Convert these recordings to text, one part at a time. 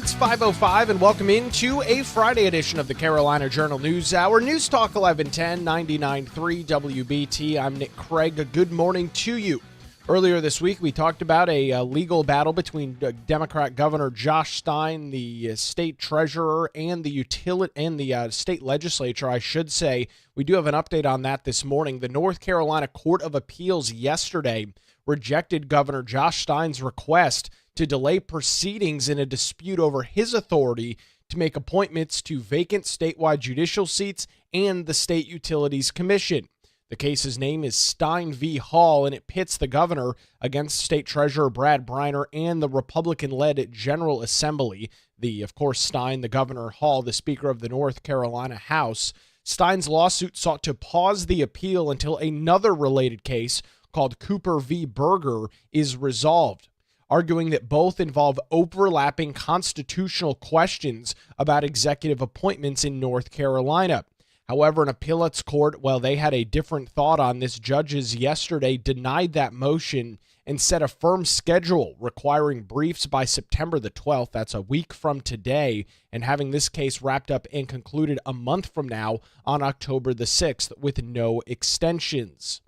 It's 5:05 and welcome into a Friday edition of the Carolina Journal News Hour. News Talk 1110 99.3 WBT. I'm Nick Craig. Good morning to you. Earlier this week, we talked about a legal battle between Democrat Governor Josh Stein, the state treasurer, and the state legislature, I should say. We do have an update on that this morning. The North Carolina Court of Appeals yesterday rejected Governor Josh Stein's request to delay proceedings in a dispute over his authority to make appointments to vacant statewide judicial seats and the State Utilities Commission. The case's name is Stein v. Hall, and it pits the governor against State Treasurer Brad Briner and the Republican-led General Assembly. Of course, Stein, the governor, Hall, the Speaker of the North Carolina House. Stein's lawsuit sought to pause the appeal until another related case called Cooper v. Berger is resolved, arguing that both involve overlapping constitutional questions about executive appointments in North Carolina. However, an appellate's court, while they had a different thought on this, judges yesterday denied that motion and set a firm schedule requiring briefs by September the 12th, that's a week from today, and having this case wrapped up and concluded a month from now on October the 6th with no extensions.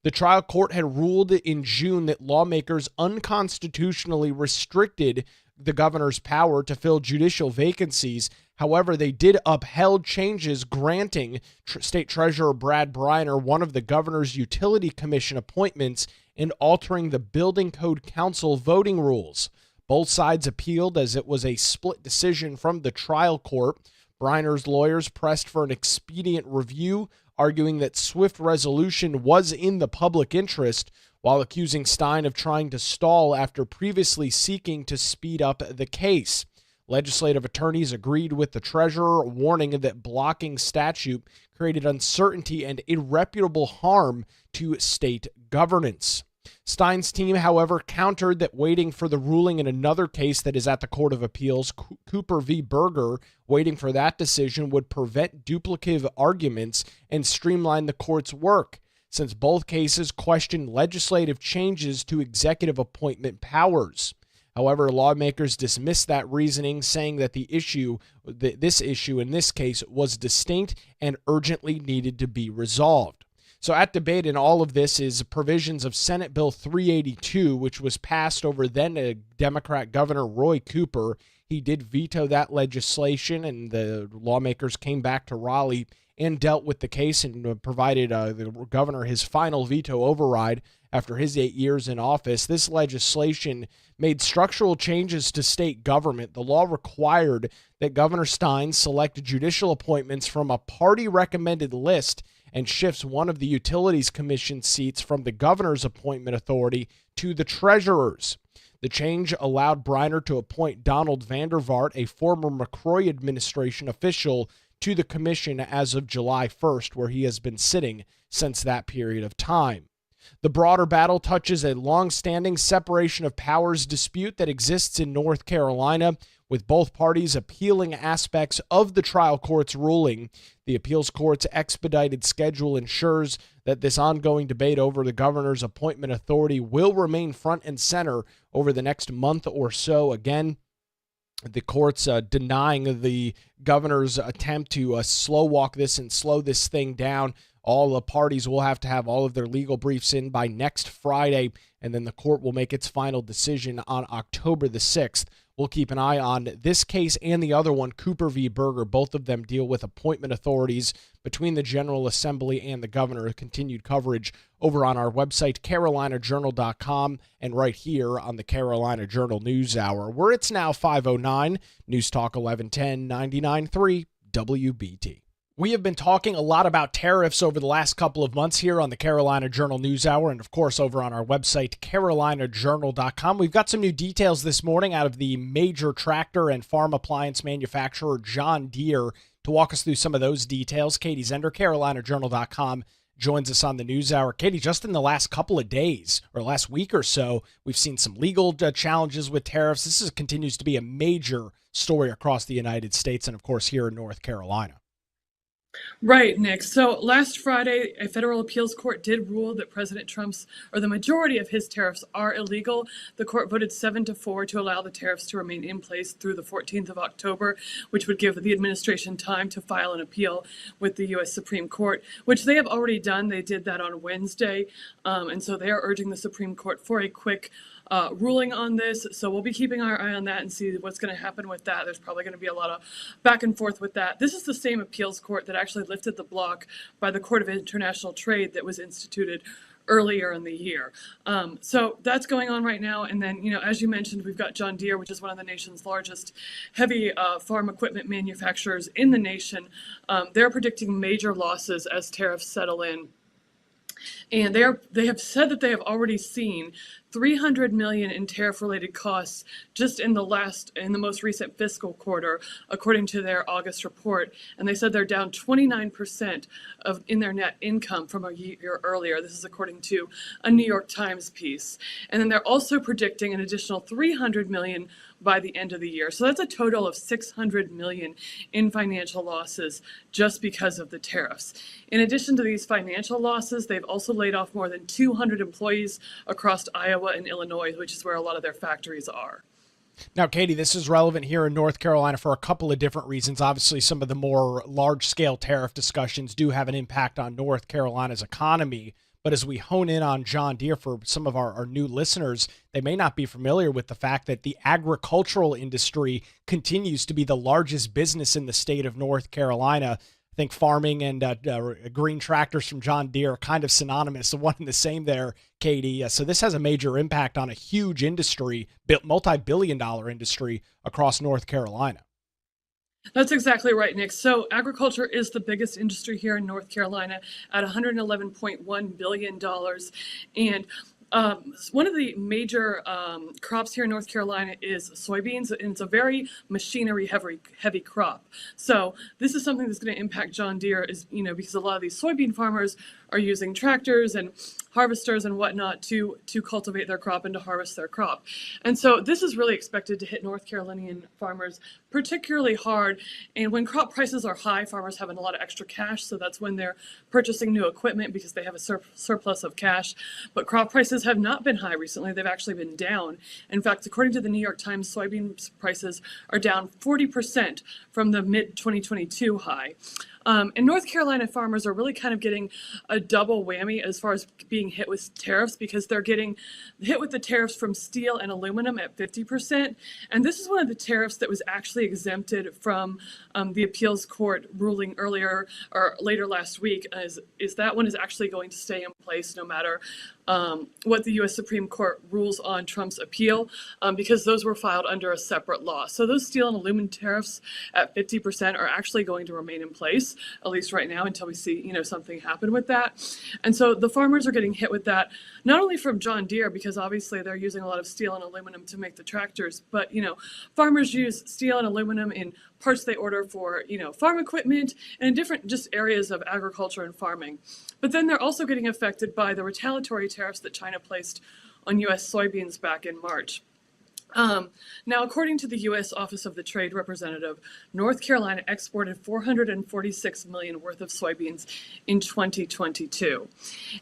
The trial court had ruled in June that lawmakers unconstitutionally restricted the governor's power to fill judicial vacancies. However, they did upheld changes granting State Treasurer Brad Briner one of the governor's utility commission appointments and altering the Building Code Council voting rules. Both sides appealed as it was a split decision from the trial court. Briner's lawyers pressed for an expedient review, arguing that swift resolution was in the public interest, while accusing Stein of trying to stall after previously seeking to speed up the case. Legislative attorneys agreed with the treasurer, warning that blocking statute created uncertainty and irreparable harm to state governance. Stein's team, however, countered that waiting for the ruling in another case that is at the Court of Appeals, Cooper v. Berger, waiting for that decision would prevent duplicative arguments and streamline the court's work, since both cases question legislative changes to executive appointment powers. However, lawmakers dismissed that reasoning, saying that this issue in this case was distinct and urgently needed to be resolved. So at debate in all of this is provisions of Senate Bill 382, which was passed over then Democrat Governor Roy Cooper. He did veto that legislation, and the lawmakers came back to Raleigh and dealt with the case and provided the governor his final veto override after his 8 years in office. This legislation made structural changes to state government. The law required that Governor Stein select judicial appointments from a party-recommended list and shifts one of the Utilities Commission seats from the governor's appointment authority to the treasurer's. The change allowed Briner to appoint Donald Vandervaart, a former McCrory administration official, to the commission as of July 1st, where he has been sitting since that period of time. The broader battle touches a long-standing separation of powers dispute that exists in North Carolina, with both parties appealing aspects of the trial court's ruling. The appeals court's expedited schedule ensures that this ongoing debate over the governor's appointment authority will remain front and center over the next month or so. Again, the court's denying the governor's attempt to slow walk this and slow this thing down. All the parties will have to have all of their legal briefs in by next Friday, and then the court will make its final decision on October the 6th. We'll keep an eye on this case and the other one, Cooper v. Berger. Both of them deal with appointment authorities between the General Assembly and the governor. Continued coverage over on our website, carolinajournal.com, and right here on the Carolina Journal News Hour, where it's now 5:09, News Talk 1110 99.3 WBT. We have been talking a lot about tariffs over the last couple of months here on the Carolina Journal News Hour and, of course, over on our website, carolinajournal.com. We've got some new details this morning out of the major tractor and farm appliance manufacturer, John Deere. To walk us through some of those details, Katie Zender, carolinajournal.com, joins us on the News Hour. Katie, just in the last couple of days or last week or so, we've seen some legal challenges with tariffs. This continues to be a major story across the United States and, of course, here in North Carolina. Right, Nick. So last Friday, a federal appeals court did rule that President Trump's, or the majority of his tariffs, are illegal. The court voted 7-4 to allow the tariffs to remain in place through the 14th of October, which would give the administration time to file an appeal with the U.S. Supreme Court, which they have already done. They did that on Wednesday. And so they are urging the Supreme Court for a quick ruling on this. So we'll be keeping our eye on that and see what's going to happen with that. There's probably going to be a lot of back and forth with that. This is the same appeals court that actually lifted the block by the Court of International Trade that was instituted earlier in the year. So that's going on right now. And then, as you mentioned, we've got John Deere, which is one of the nation's largest heavy farm equipment manufacturers in the nation. They're predicting major losses as tariffs settle in. And they have said that they have already seen $300 million in tariff-related costs just in the most recent fiscal quarter, according to their August report. And they said they're down 29% in their net income from a year earlier. This is according to a New York Times piece. And then they're also predicting an additional $300 million by the end of the year. So that's a total of $600 million in financial losses just because of the tariffs. In addition to these financial losses, they've also laid off more than 200 employees across Iowa and Illinois, which is where a lot of their factories are. Now, Katie, this is relevant here in North Carolina for a couple of different reasons. Obviously, some of the more large-scale tariff discussions do have an impact on North Carolina's economy. But as we hone in on John Deere, for some of our new listeners, they may not be familiar with the fact that the agricultural industry continues to be the largest business in the state of North Carolina. I think farming and green tractors from John Deere are kind of synonymous, so one and the same there, Katie. So this has a major impact on a huge industry, multi-billion-dollar industry across North Carolina. That's exactly right, Nick. So agriculture is the biggest industry here in North Carolina at $111.1 billion. And one of the major crops here in North Carolina is soybeans, and it's a very machinery heavy crop. So this is something that's going to impact John Deere, because a lot of these soybean farmers are using tractors and harvesters and whatnot to cultivate their crop and to harvest their crop. And so this is really expected to hit North Carolinian farmers particularly hard. And when crop prices are high, farmers have a lot of extra cash, so that's when they're purchasing new equipment because they have a surplus of cash. But crop prices have not been high recently. They've actually been down. In fact, according to the New York Times, soybean prices are down 40% from the mid-2022 high. And North Carolina farmers are really kind of getting a double whammy as far as being hit with tariffs, because they're getting hit with the tariffs from steel and aluminum at 50%. And this is one of the tariffs that was actually exempted from the appeals court ruling earlier or later last week, is that one is actually going to stay in place no matter what the U.S. Supreme Court rules on Trump's appeal, because those were filed under a separate law. So those steel and aluminum tariffs at 50% are actually going to remain in place, at least right now, until we see something happen with that. And so the farmers are getting hit with that, not only from John Deere, because obviously they're using a lot of steel and aluminum to make the tractors, but farmers use steel and aluminum in parts they order for farm equipment and in different just areas of agriculture and farming. But then they're also getting affected by the retaliatory tariffs that China placed on U.S. soybeans back in March. Now, according to the U.S. Office of the Trade Representative, North Carolina exported $446 million worth of soybeans in 2022.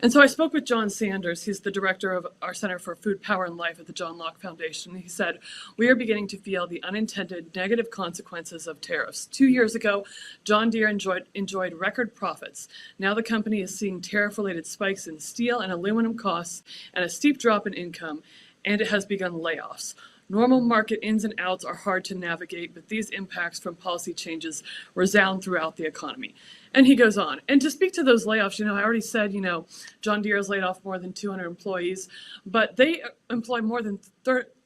And so I spoke with John Sanders. He's the director of our Center for Food, Power, and Life at the John Locke Foundation. He said, "We are beginning to feel the unintended negative consequences of tariffs. 2 years ago, John Deere enjoyed record profits. Now the company is seeing tariff-related spikes in steel and aluminum costs and a steep drop in income, and it has begun layoffs. Normal market ins and outs are hard to navigate, but these impacts from policy changes resound throughout the economy." And he goes on. And to speak to those layoffs, I already said, John Deere has laid off more than 200 employees, but they employ more than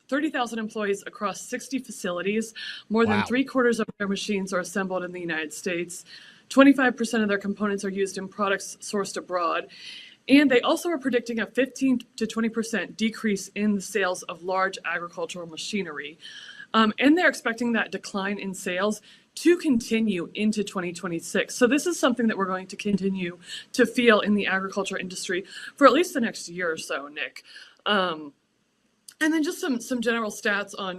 30,000 employees across 60 facilities. More than 3/4 of their machines are assembled in the United States. 25% of their components are used in products sourced abroad. And they also are predicting a 15 to 20% decrease in the sales of large agricultural machinery. And they're expecting that decline in sales to continue into 2026. So this is something that we're going to continue to feel in the agriculture industry for at least the next year or so, Nick. And then just some general stats on,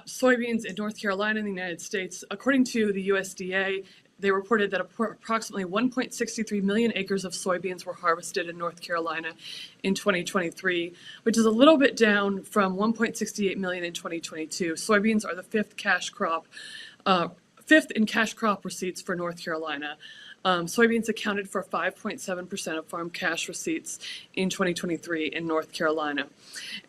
soybeans in North Carolina and the United States. According to the USDA, they reported that approximately 1.63 million acres of soybeans were harvested in North Carolina in 2023, which is a little bit down from 1.68 million in 2022. Soybeans are the fifth in cash crop receipts for North Carolina. Soybeans accounted for 5.7% of farm cash receipts in 2023 in North Carolina.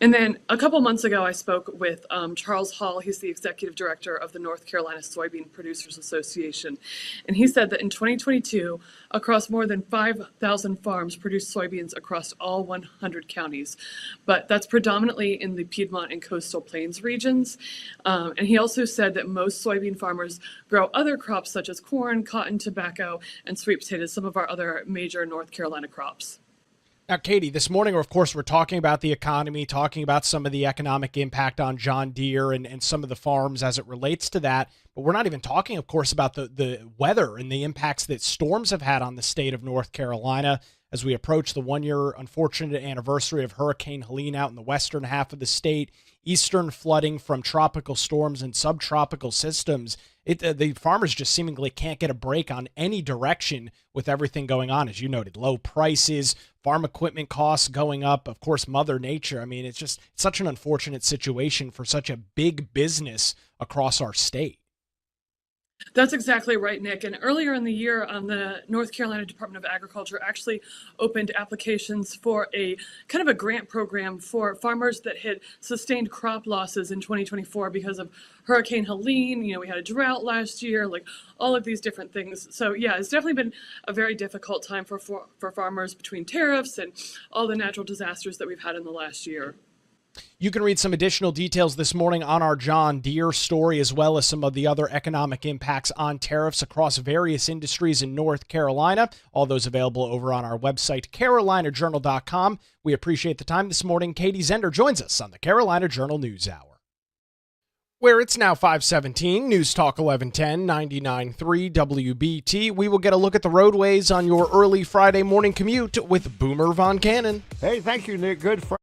And then a couple months ago, I spoke with Charles Hall. He's the executive director of the North Carolina Soybean Producers Association. And he said that in 2022, across more than 5,000 farms produced soybeans across all 100 counties. But that's predominantly in the Piedmont and Coastal Plains regions. And he also said that most soybean farmers grow other crops such as corn, cotton, tobacco, and sweet potatoes, some of our other major North Carolina crops. Now, Katie, this morning, of course, we're talking about the economy, talking about some of the economic impact on John Deere and some of the farms as it relates to that. But we're not even talking, of course, about the weather and the impacts that storms have had on the state of North Carolina as we approach the one-year unfortunate anniversary of Hurricane Helene out in the western half of the state, eastern flooding from tropical storms and subtropical systems. The farmers just seemingly can't get a break on any direction with everything going on. As you noted, low prices, farm equipment costs going up, of course, Mother Nature. I mean, it's just such an unfortunate situation for such a big business across our state. That's exactly right, Nick. And earlier in the year, the North Carolina Department of Agriculture actually opened applications for a kind of a grant program for farmers that had sustained crop losses in 2024 because of Hurricane Helene. We had a drought last year, like all of these different things. So yeah, it's definitely been a very difficult time for farmers between tariffs and all the natural disasters that we've had in the last year. You can read some additional details this morning on our John Deere story, as well as some of the other economic impacts on tariffs across various industries in North Carolina. All those available over on our website, carolinajournal.com. We appreciate the time this morning. Katie Zender joins us on the Carolina Journal News Hour, where it's now 5:17, News Talk 1110, 99.3 WBT. We will get a look at the roadways on your early Friday morning commute with Boomer Von Cannon. Hey, thank you, Nick. Good Friday.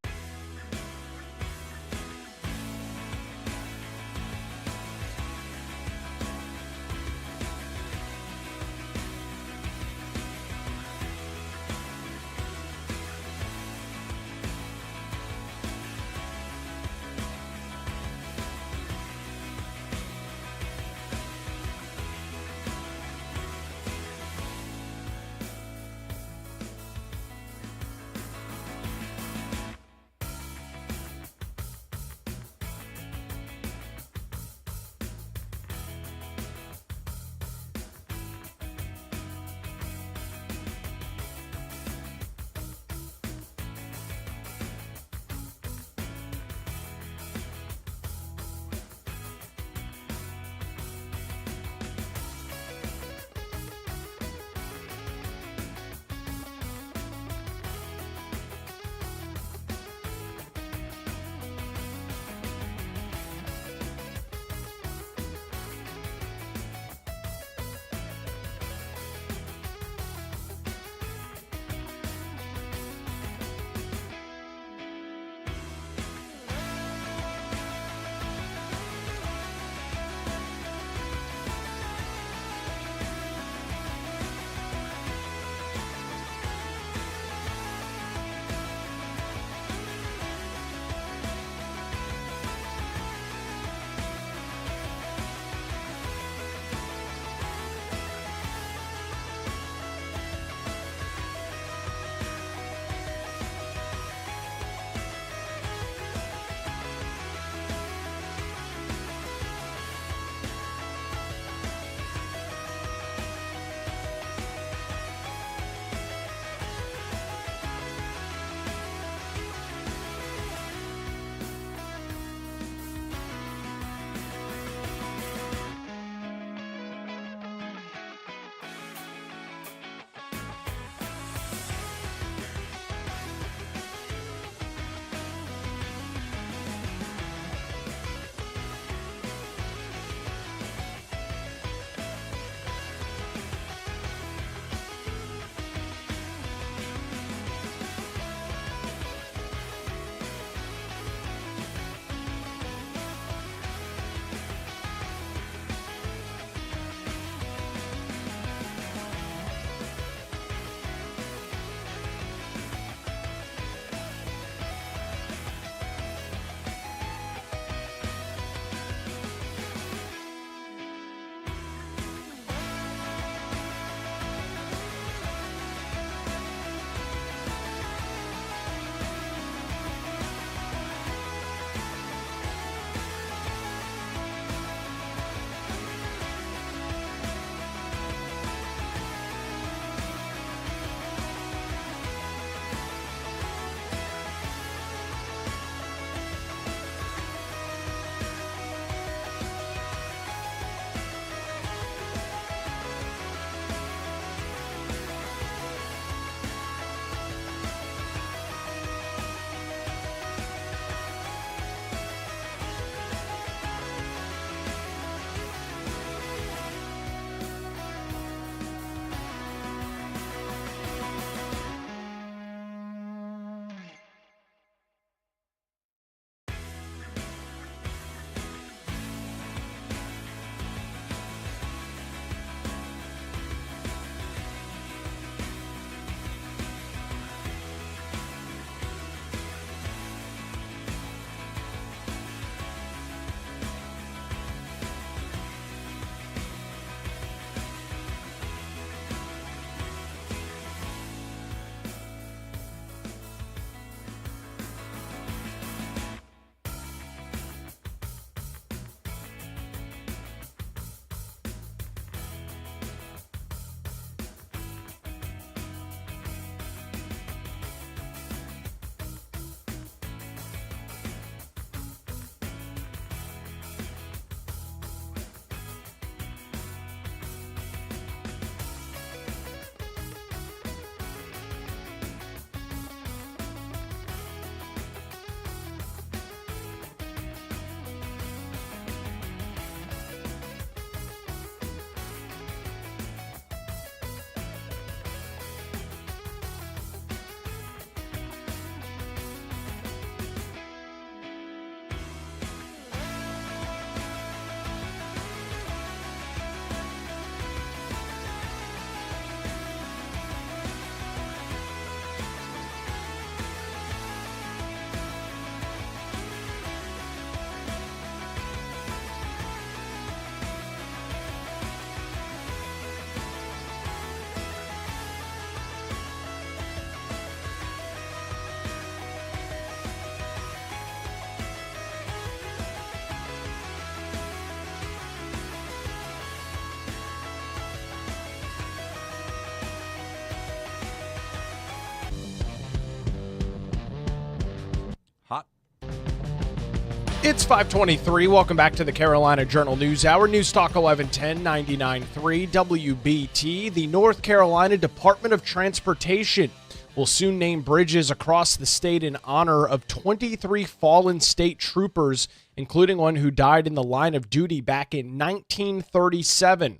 It's 523. Welcome back to the Carolina Journal News Hour. News Talk 1110 99.3 WBT. The North Carolina Department of Transportation will soon name bridges across the state in honor of 23 fallen state troopers, including one who died in the line of duty back in 1937.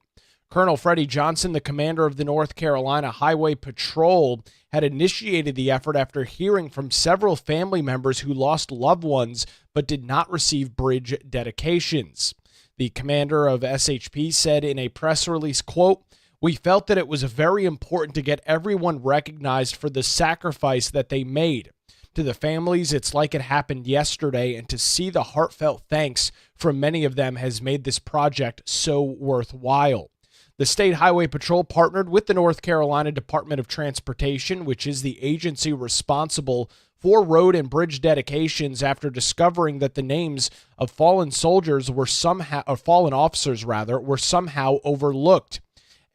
Colonel Freddie Johnson, the commander of the North Carolina Highway Patrol, had initiated the effort after hearing from several family members who lost loved ones but did not receive bridge dedications. The commander of SHP said in a press release, quote, "We felt that it was very important to get everyone recognized for the sacrifice that they made. To the families, it's like it happened yesterday, and to see the heartfelt thanks from many of them has made this project so worthwhile." The State Highway Patrol partnered with the North Carolina Department of Transportation, which is the agency responsible for road and bridge dedications, after discovering that the names of fallen soldiers were fallen officers were somehow overlooked.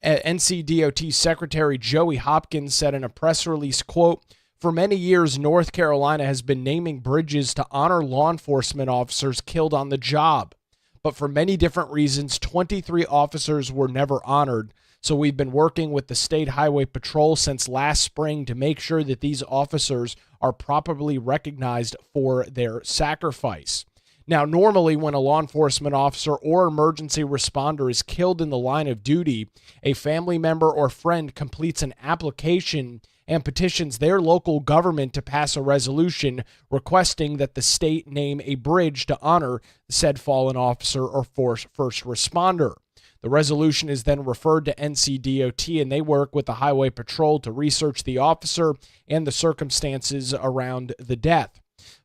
NCDOT Secretary Joey Hopkins said in a press release, quote, "For many years, North Carolina has been naming bridges to honor law enforcement officers killed on the job. But for many different reasons, 23 officers were never honored. So we've been working with the State Highway Patrol since last spring to make sure that these officers are properly recognized for their sacrifice." Now, normally when a law enforcement officer or emergency responder is killed in the line of duty, a family member or friend completes an application and petitions their local government to pass a resolution requesting that the state name a bridge to honor said fallen officer or first responder. The resolution is then referred to NCDOT, and they work with the Highway Patrol to research the officer and the circumstances around the death.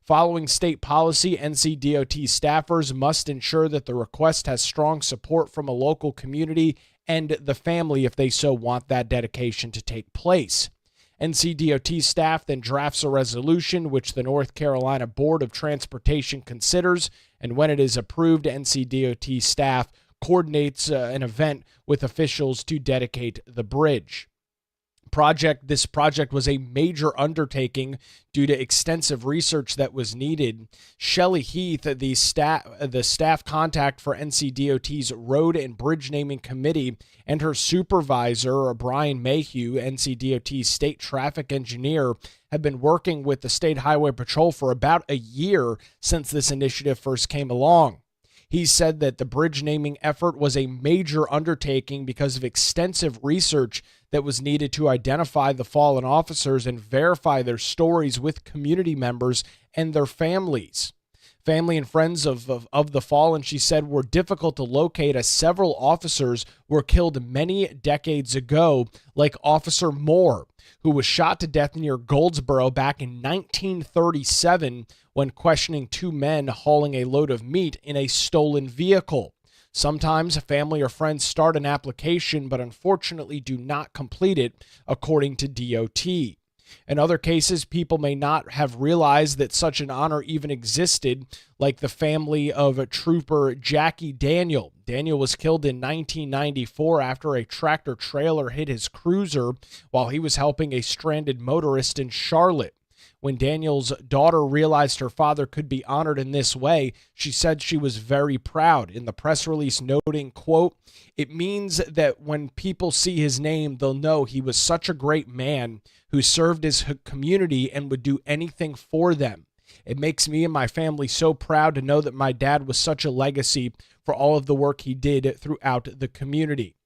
Following state policy, NCDOT staffers must ensure that the request has strong support from a local community and the family if they so want that dedication to take place. NCDOT staff then drafts a resolution which the North Carolina Board of Transportation considers, and when it is approved, NCDOT staff coordinates an event with officials to dedicate the bridge. This project was a major undertaking due to extensive research that was needed. Shelley Heath, the staff contact for NCDOT's Road and Bridge Naming Committee, and her supervisor, Brian Mayhew, NCDOT's state traffic engineer, have been working with the State Highway Patrol for about a year since this initiative first came along. He said that the bridge naming effort was a major undertaking because of extensive research that was needed to identify the fallen officers and verify their stories with community members and their families. Family and friends of the fallen, she said, were difficult to locate as several officers were killed many decades ago, like Officer Moore, who was shot to death near Goldsboro back in 1937 when questioning two men hauling a load of meat in a stolen vehicle. Sometimes a family or friends start an application but unfortunately do not complete it, according to DOT. In other cases, people may not have realized that such an honor even existed, like the family of Trooper Jackie Daniel. Daniel was killed in 1994 after a tractor trailer hit his cruiser while he was helping a stranded motorist in Charlotte. When Daniel's daughter realized her father could be honored in this way, she said she was very proud, in the press release noting, quote, "It means that when people see his name, they'll know he was such a great man who served his community and would do anything for them. It makes me and my family so proud to know that my dad was such a legacy for all of the work he did throughout the community."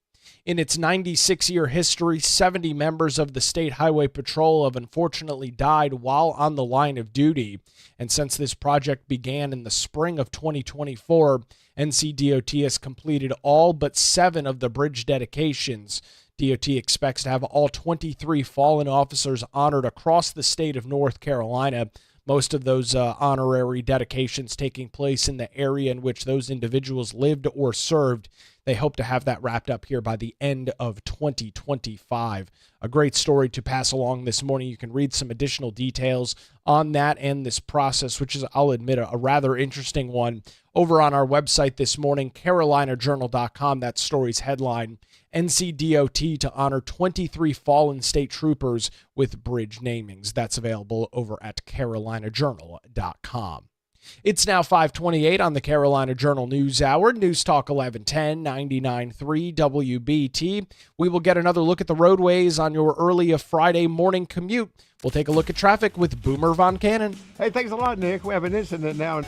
In its 96-year history, 70 members of the State Highway Patrol have unfortunately died while on the line of duty. And since this project began in the spring of 2024, NCDOT has completed all but 7 of the bridge dedications. DOT expects to have all 23 fallen officers honored across the state of North Carolina. Most of those honorary dedications taking place in the area in which those individuals lived or served. They hope to have that wrapped up here by the end of 2025. A great story to pass along this morning. You can read some additional details on that and this process, which is, I'll admit, a rather interesting one, over on our website this morning, carolinajournal.com. That story's headline, NCDOT to honor 23 fallen state troopers with bridge namings. That's available over at carolinajournal.com. It's now 5:28 on the Carolina Journal News Hour. News Talk 1110, 99.3 WBT. We will get another look at the roadways on your early Friday morning commute. We'll take a look at traffic with Boomer Von Cannon. Hey, thanks a lot, Nick. We have an incident now.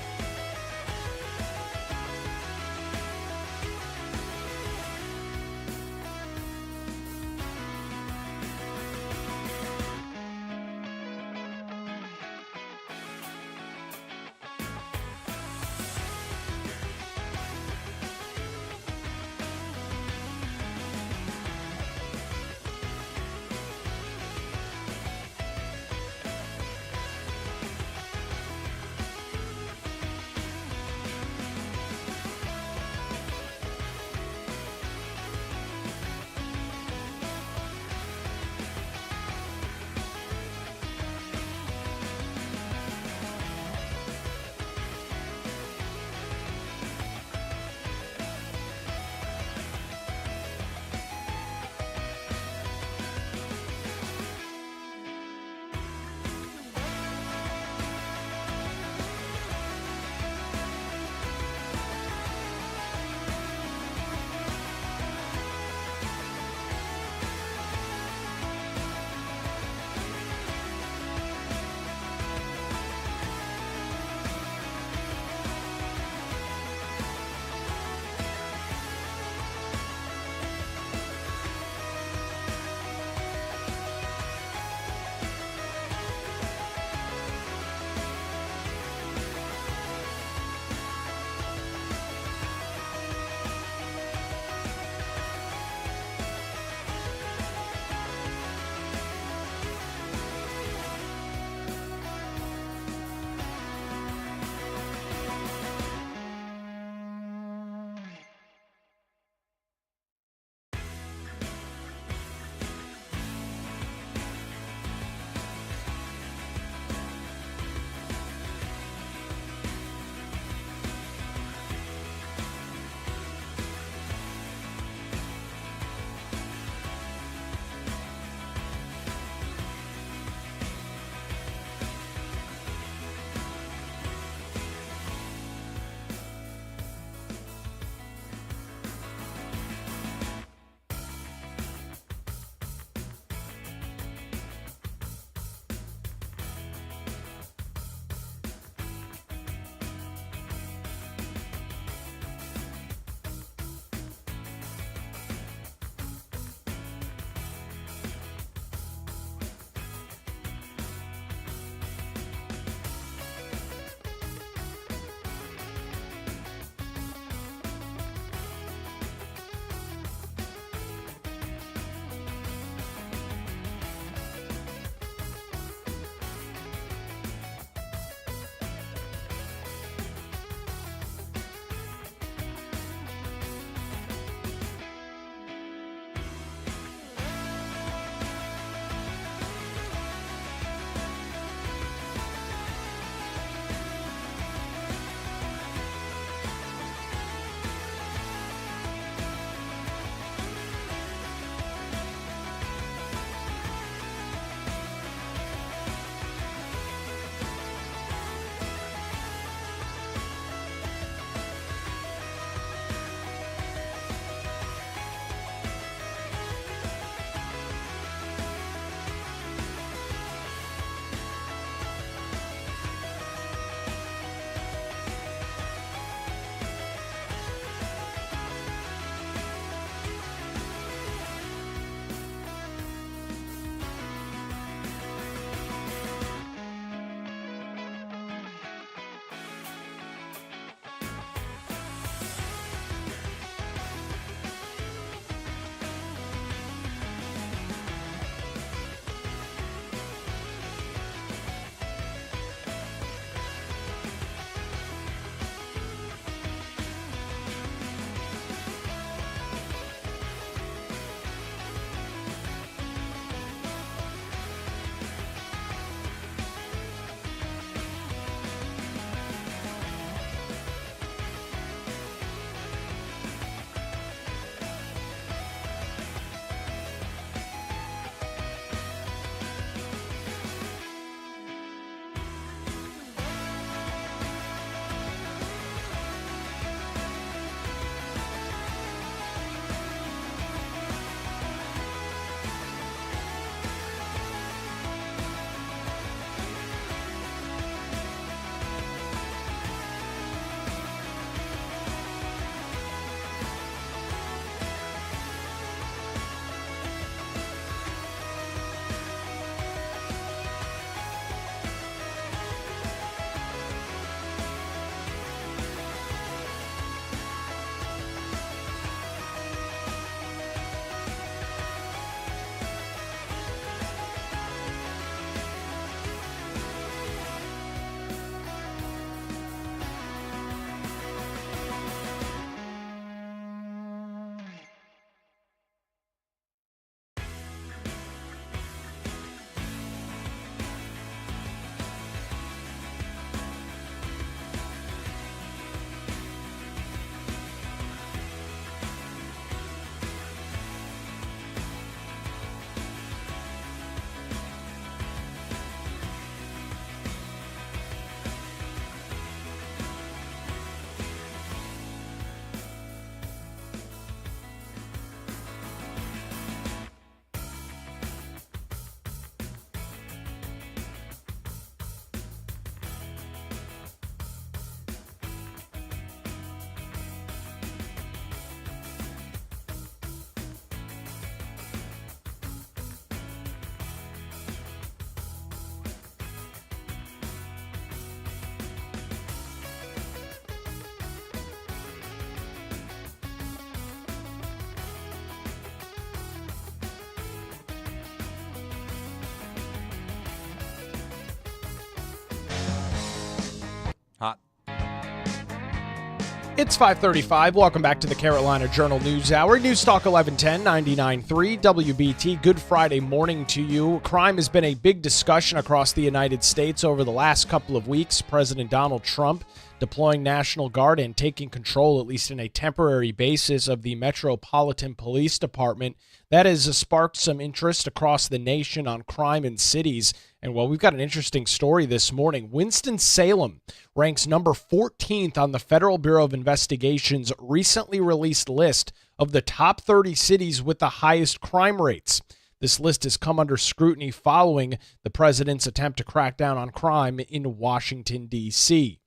It's 5:35. Welcome back to the Carolina Journal News Hour. News Talk 1110 99.3 WBT. Good Friday morning to you. Crime has been a big discussion across the United States over the last couple of weeks. President Donald Trump deploying National Guard and taking control, at least in a temporary basis, of the Metropolitan Police Department. That has sparked some interest across the nation on crime in cities. And well, we've got an interesting story this morning. Winston-Salem ranks number 14th on the Federal Bureau of Investigation's recently released list of the top 30 cities with the highest crime rates. This list has come under scrutiny following the president's attempt to crack down on crime in Washington, D.C.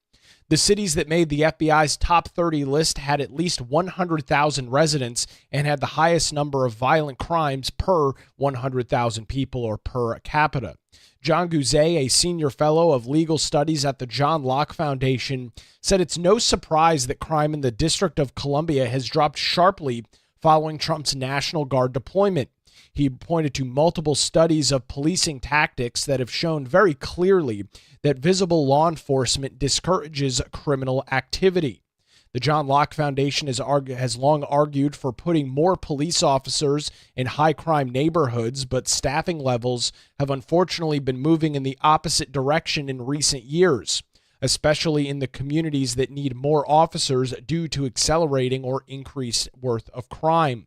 The cities that made the FBI's top 30 list had at least 100,000 residents and had the highest number of violent crimes per 100,000 people or per capita. John Guzet, a senior fellow of legal studies at the John Locke Foundation, said it's no surprise that crime in the District of Columbia has dropped sharply following Trump's National Guard deployment. He pointed to multiple studies of policing tactics that have shown very clearly that visible law enforcement discourages criminal activity. The John Locke Foundation has long argued for putting more police officers in high-crime neighborhoods, but staffing levels have unfortunately been moving in the opposite direction in recent years, especially in the communities that need more officers due to accelerating or increased worth of crime.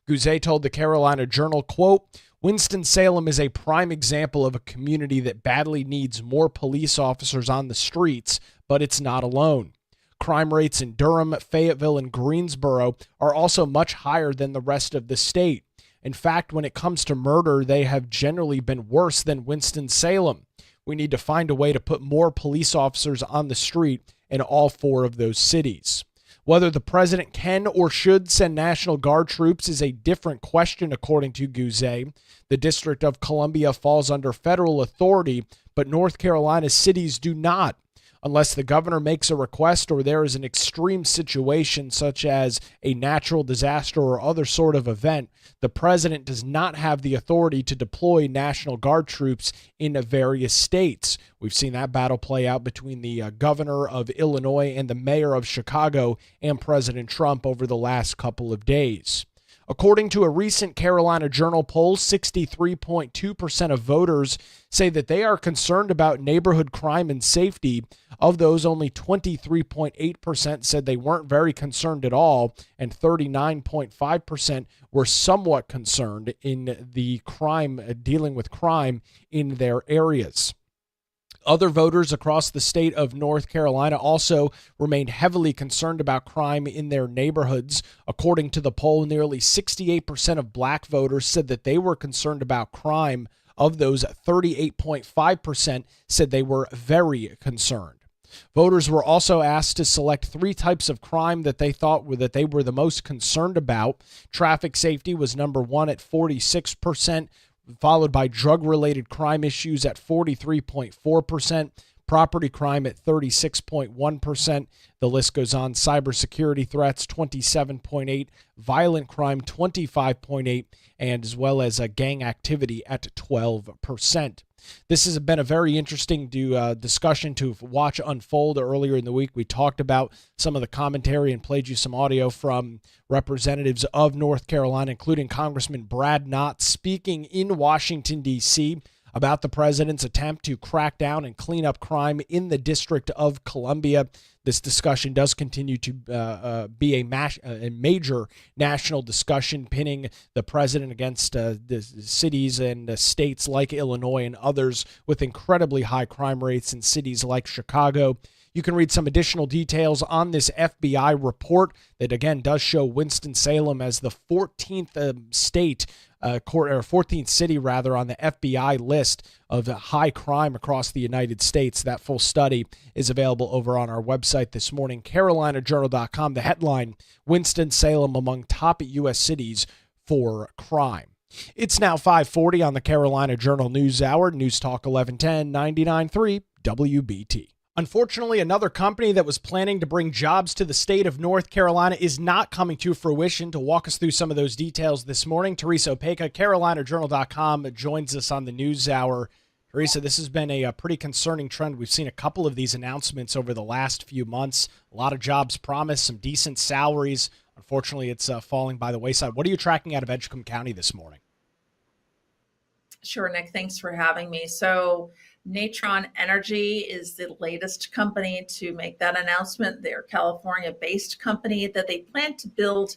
Guzet told the Carolina Journal, quote, Winston-Salem is a prime example of a community that badly needs more police officers on the streets, but it's not alone. Crime rates in Durham, Fayetteville, and Greensboro are also much higher than the rest of the state. In fact, when it comes to murder, they have generally been worse than Winston-Salem. We need to find a way to put more police officers on the street in all four of those cities. Whether the president can or should send National Guard troops is a different question, according to Guzet. The District of Columbia falls under federal authority, but North Carolina's cities do not. Unless the governor makes a request or there is an extreme situation such as a natural disaster or other sort of event, the president does not have the authority to deploy National Guard troops in various states. We've seen that battle play out between the governor of Illinois and the mayor of Chicago and President Trump over the last couple of days. According to a recent Carolina Journal poll, 63.2% of voters say that they are concerned about neighborhood crime and safety. Of those, only 23.8% said they weren't very concerned at all, and 39.5% were somewhat concerned in the dealing with crime in their areas. Other voters across the state of North Carolina also remained heavily concerned about crime in their neighborhoods. According to the poll, nearly 68% of black voters said that they were concerned about crime. Of those, 38.5% said they were very concerned. Voters were also asked to select three types of crime that they thought they were the most concerned about. Traffic safety was number one at 46%. Followed by drug-related crime issues at 43.4%, property crime at 36.1%. The list goes on. Cybersecurity threats, 27.8%, violent crime, 25.8%, and as well as gang activity at 12%. This has been a very interesting discussion to watch unfold. Earlier in the week, we talked about some of the commentary and played you some audio from representatives of North Carolina, including Congressman Brad Knott, speaking in Washington, D.C., about the president's attempt to crack down and clean up crime in the District of Columbia. This discussion does continue to be a major national discussion, pinning the president against the cities and states like Illinois and others with incredibly high crime rates in cities like Chicago. You can read some additional details on this FBI report that, again, does show Winston-Salem as the 14th state, or 14th city, rather, on the FBI list of high crime across the United States. That full study is available over on our website this morning, carolinajournal.com. The headline, Winston-Salem among top U.S. cities for crime. It's now 5:40 on the Carolina Journal News Hour. News Talk 1110, 99.3 WBT. Unfortunately, another company that was planning to bring jobs to the state of North Carolina is not coming to fruition. To walk us through some of those details this morning, Teresa Opeka, CarolinaJournal.com, joins us on the News Hour. Teresa, this has been a pretty concerning trend. We've seen a couple of these announcements over the last few months. A lot of jobs promised, some decent salaries. Unfortunately, it's falling by the wayside. What are you tracking out of Edgecombe County this morning? Sure, Nick. Thanks for having me. So Natron Energy is the latest company to make that announcement. They're a California-based company that they plan to build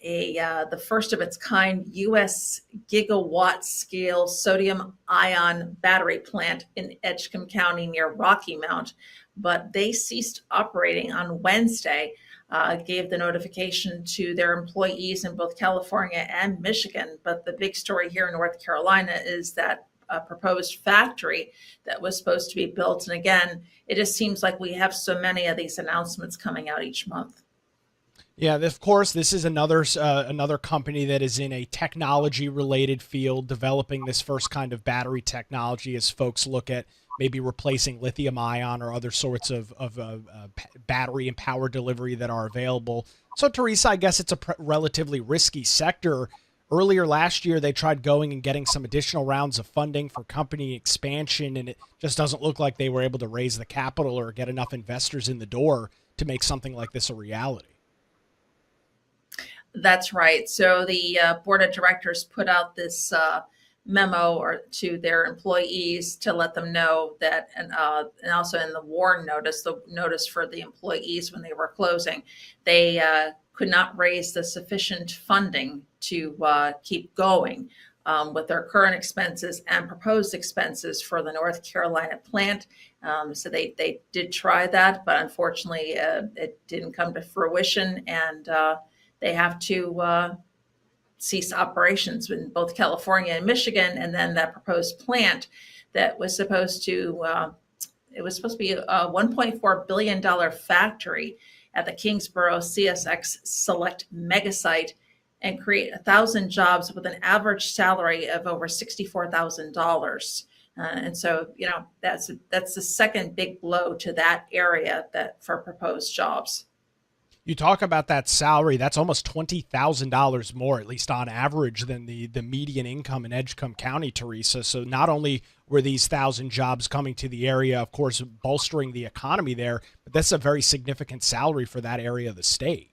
the first of its kind U.S. gigawatt scale sodium ion battery plant in Edgecombe County near Rocky Mount. But they ceased operating on Wednesday, gave the notification to their employees in both California and Michigan. But the big story here in North Carolina is that a proposed factory that was supposed to be built. And again, it just seems like we have so many of these announcements coming out each month. Yeah, of course, this is another company that is in a technology-related field, developing this first kind of battery technology as folks look at maybe replacing lithium-ion or other sorts of battery and power delivery that are available. So, Teresa, I guess it's a relatively risky sector. Earlier last year, they tried going and getting some additional rounds of funding for company expansion, and it just doesn't look like they were able to raise the capital or get enough investors in the door to make something like this a reality. That's right. So the board of directors put out this memo to their employees to let them know that, and also in the warn notice, the notice for the employees when they were closing, they could not raise the sufficient funding to keep going with their current expenses and proposed expenses for the North Carolina plant. So they did try that, but unfortunately it didn't come to fruition, and they have to cease operations in both California and Michigan. And then that proposed plant that was supposed to, be a $1.4 billion factory at the Kingsborough CSX Select mega site and create 1,000 jobs with an average salary of over $64,000. And so, that's the second big blow to that area for proposed jobs. You talk about that salary, that's almost $20,000 more, at least on average, than the median income in Edgecombe County, Teresa. So not only were these 1,000 jobs coming to the area, of course, bolstering the economy there, but that's a very significant salary for that area of the state.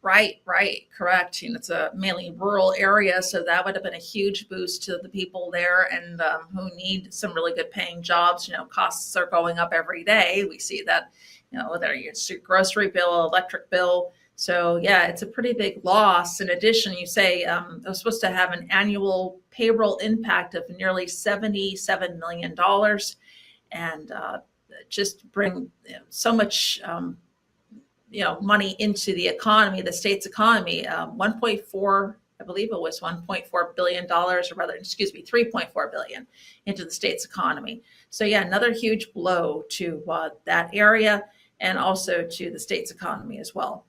Right, correct. It's a mainly rural area, so that would have been a huge boost to the people there and who need some really good paying jobs. Costs are going up every day. We see that, whether it's your grocery bill, electric bill. So yeah, it's a pretty big loss. In addition, you say it was supposed to have an annual payroll impact of nearly $77 million and just bring so much money into the economy, the state's economy. 1.4, I believe it was $1.4 billion, or rather, $3.4 billion into the state's economy. So yeah, another huge blow to that area and also to the state's economy as well.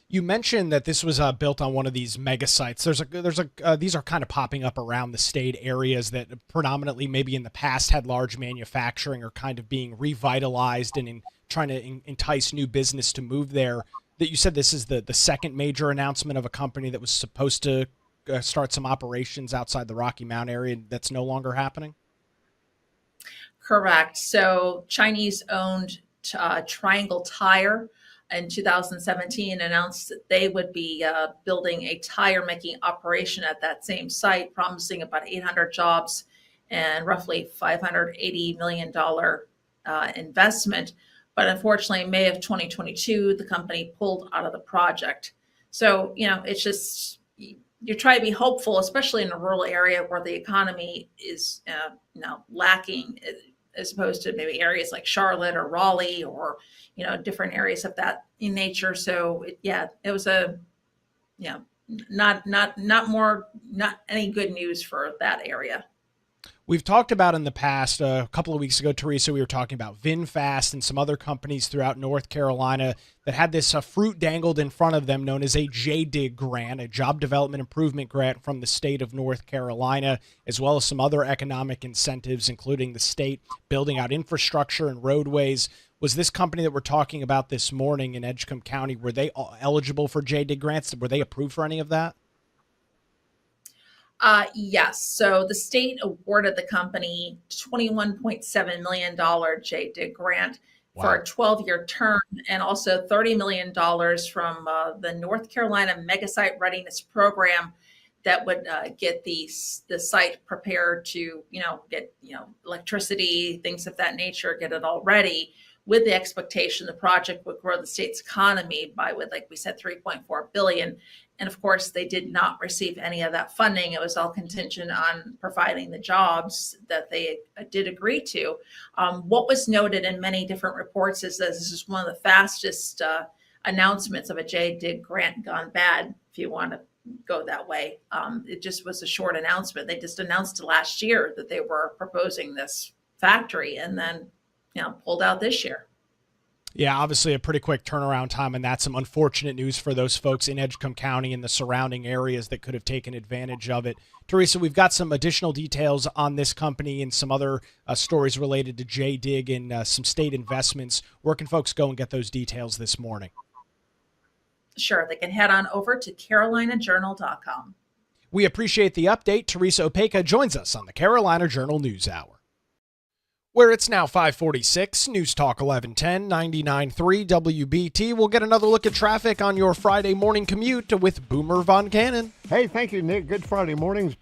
You mentioned that this was built on one of these mega sites. These are kind of popping up around the state, areas that predominantly maybe in the past had large manufacturing or kind of being revitalized and trying to entice new business to move there. That you said this is the second major announcement of a company that was supposed to start some operations outside the Rocky Mount area that's no longer happening? Correct. So Chinese-owned Triangle Tire in 2017 announced that they would be building a tire making operation at that same site, promising about 800 jobs and roughly $580 million investment. But unfortunately, in May of 2022, the company pulled out of the project. So, it's just, you try to be hopeful, especially in a rural area where the economy is lacking, as opposed to maybe areas like Charlotte or Raleigh or, different areas of that in nature. So it was not any good news for that area. We've talked about in the past, a couple of weeks ago, Teresa, we were talking about VinFast and some other companies throughout North Carolina that had this fruit dangled in front of them known as a JDIG grant, a Job Development Improvement Grant from the state of North Carolina, as well as some other economic incentives, including the state building out infrastructure and roadways. Was this company that we're talking about this morning in Edgecombe County, were they eligible for JDIG grants? Were they approved for any of that? Yes. So the state awarded the company $21.7 million JDIG grant for Wow. a 12-year term, and also $30 million from the North Carolina Mega Site Readiness Program that would get the site prepared to, get, electricity, things of that nature, get it all ready, with the expectation the project would grow the state's economy by, with, like we said, $3.4 billion. And of course, they did not receive any of that funding. It was all contingent on providing the jobs that they did agree to. What was noted in many different reports is that this is one of the fastest announcements of a JDIG grant gone bad, if you want to go that way. It just was a short announcement. They just announced last year that they were proposing this factory, and then pulled out this year. Yeah, obviously a pretty quick turnaround time, and that's some unfortunate news for those folks in Edgecombe County and the surrounding areas that could have taken advantage of it. Teresa, we've got some additional details on this company and some other stories related to JDIG and some state investments. Where can folks go and get those details this morning? Sure, they can head on over to carolinajournal.com. We appreciate the update. Teresa Opeka joins us on the Carolina Journal News Hour. Where it's now 546, News Talk 1110, 99.3 WBT. We'll get another look at traffic on your Friday morning commute with Boomer Von Cannon. Hey, thank you, Nick. Good Friday mornings.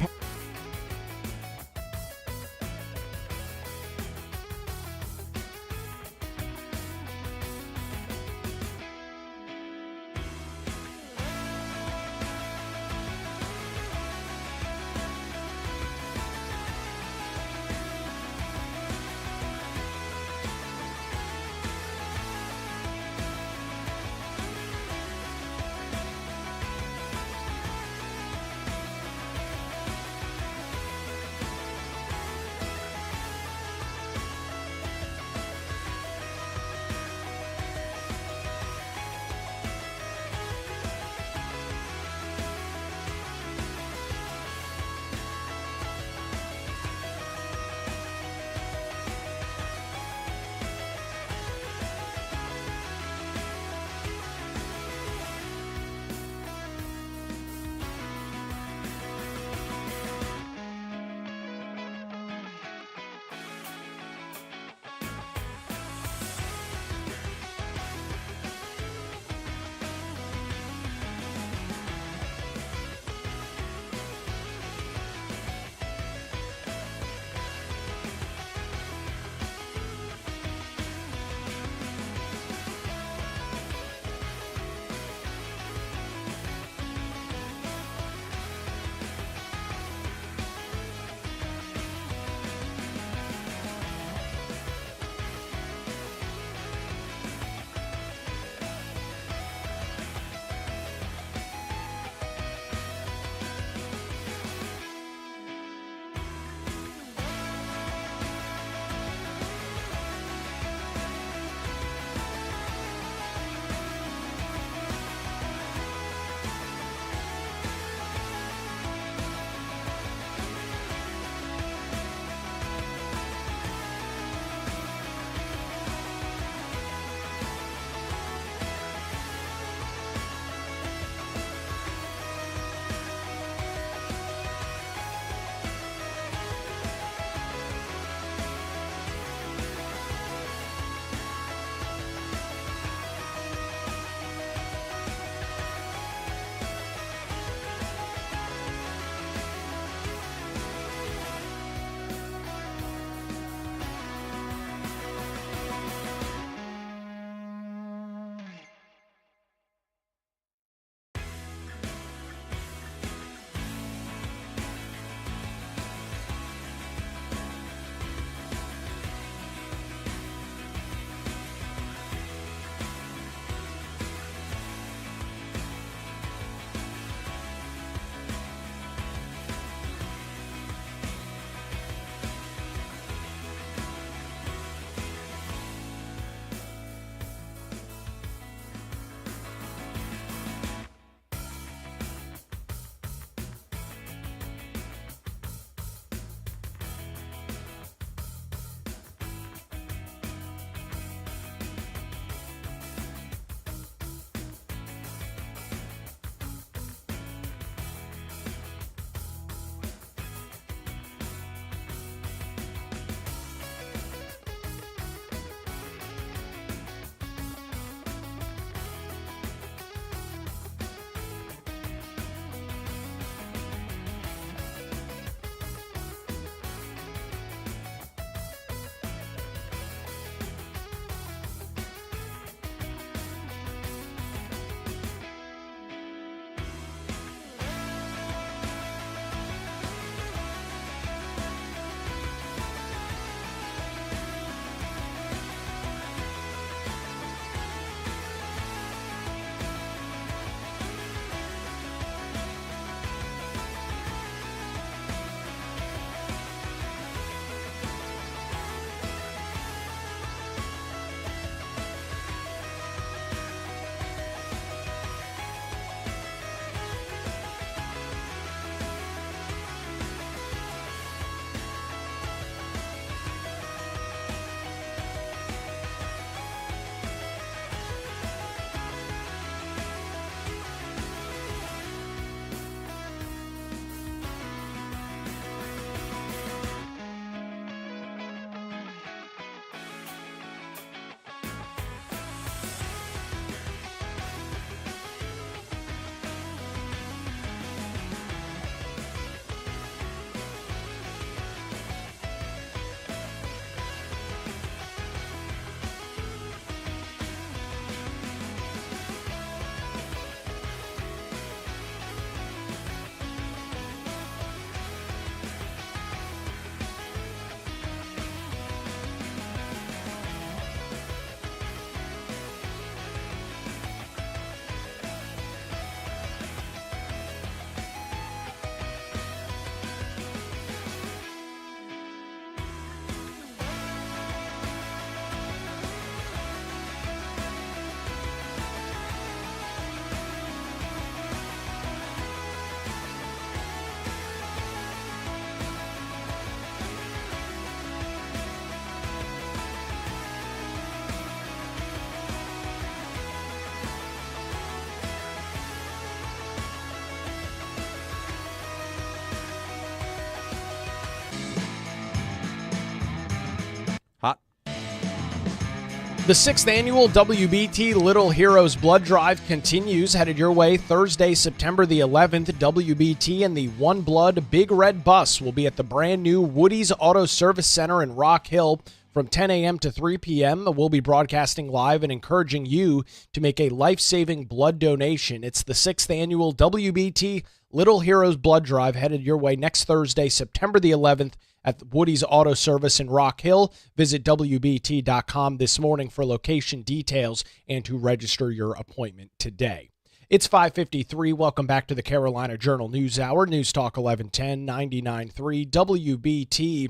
The 6th annual WBT Little Heroes Blood Drive continues, headed your way Thursday, September the 11th. WBT and the One Blood Big Red Bus will be at the brand new Woody's Auto Service Center in Rock Hill from 10 a.m. to 3 p.m. We'll be broadcasting live and encouraging you to make a life-saving blood donation. It's the 6th annual WBT Little Heroes Blood Drive, headed your way next Thursday, September the 11th. At Woody's Auto Service in Rock Hill. Visit WBT.com this morning for location details and to register your appointment today. It's 5:53. Welcome back to the Carolina Journal News Hour. News Talk 1110, 99.3 WBT.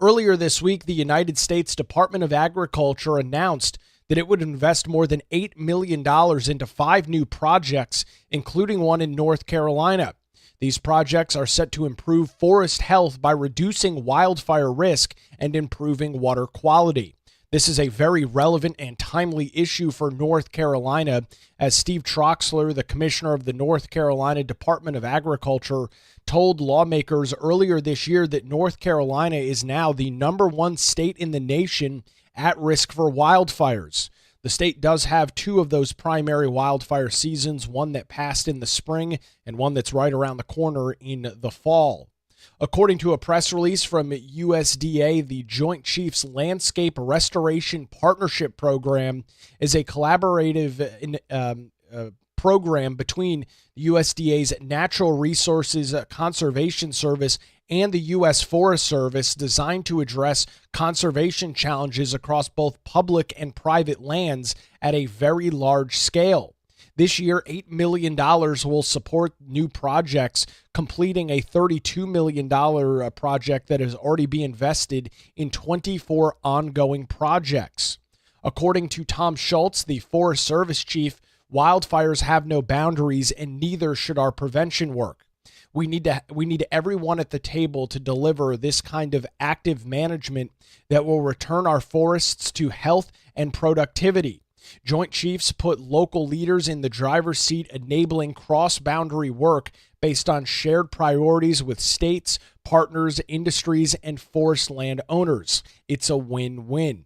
Earlier this week, the United States Department of Agriculture announced that it would invest more than $8 million into 5 new projects, including one in North Carolina. These projects are set to improve forest health by reducing wildfire risk and improving water quality. This is a very relevant and timely issue for North Carolina, as Steve Troxler, the commissioner of the North Carolina Department of Agriculture, told lawmakers earlier this year that North Carolina is now the #1 state in the nation at risk for wildfires. The state does have 2 of those primary wildfire seasons, one that passed in the spring and one that's right around the corner in the fall. According to a press release from USDA, the Joint Chiefs Landscape Restoration Partnership Program is a collaborative program between USDA's Natural Resources Conservation Service and the U.S. Forest Service, designed to address conservation challenges across both public and private lands at a very large scale. This year, $8 million will support new projects, completing a $32 million project that has already been invested in 24 ongoing projects. According to Tom Schultz, the Forest Service chief, wildfires have no boundaries, and neither should our prevention work. We need everyone at the table to deliver this kind of active management that will return our forests to health and productivity. Joint Chiefs put local leaders in the driver's seat, enabling cross-boundary work based on shared priorities with states, partners, industries, and forest land owners. It's a win-win.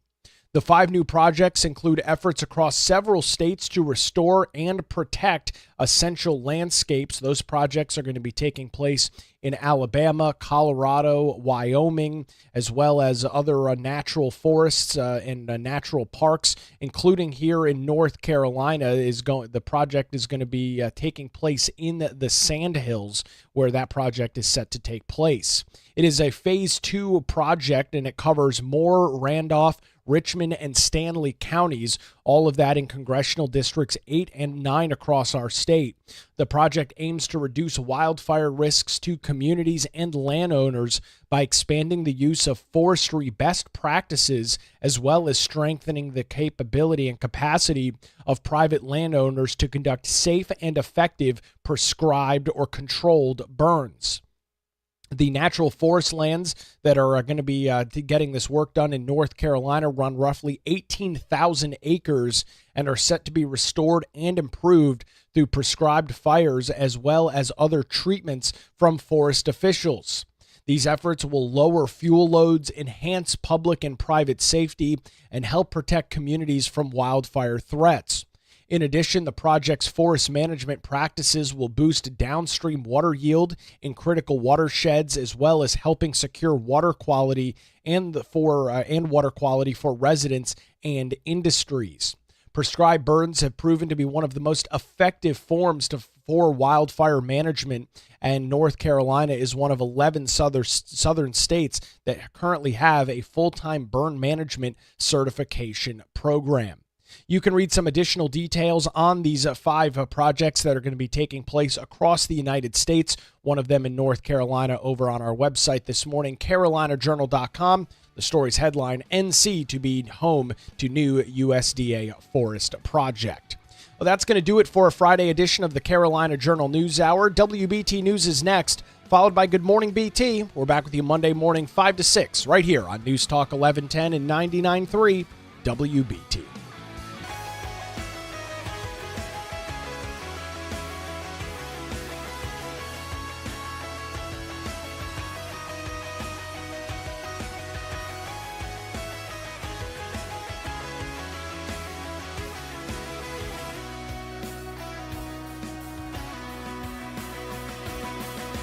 The 5 new projects include efforts across several states to restore and protect essential landscapes. Those projects are going to be taking place in Alabama, Colorado, Wyoming, as well as other natural forests and natural parks, including here in North Carolina. The project is going to be taking place in the Sandhills, where that project is set to take place. It is a Phase 2 project, and it covers Moore, Randolph, Richmond, and Stanley counties, all of that in congressional districts 8 and 9 across our state. The project aims to reduce wildfire risks to communities and landowners by expanding the use of forestry best practices, as well as strengthening the capability and capacity of private landowners to conduct safe and effective prescribed or controlled burns. The natural forest lands that are going to be getting this work done in North Carolina run roughly 18,000 acres and are set to be restored and improved through prescribed fires, as well as other treatments from forest officials. These efforts will lower fuel loads, enhance public and private safety, and help protect communities from wildfire threats. In addition, the project's forest management practices will boost downstream water yield in critical watersheds, as well as helping secure water quality and water quality for residents and industries. Prescribed burns have proven to be one of the most effective forms for wildfire management, and North Carolina is one of 11 southern states that currently have a full-time burn management certification program. You can read some additional details on these 5 projects that are going to be taking place across the United States, one of them in North Carolina, over on our website this morning, carolinajournal.com. The story's headline, NC to be home to new USDA forest project. Well, that's going to do it for a Friday edition of the Carolina Journal News Hour. WBT News is next, followed by Good Morning BT. We're back with you Monday morning, 5 to 6, right here on News Talk 1110 and 99.3 WBT.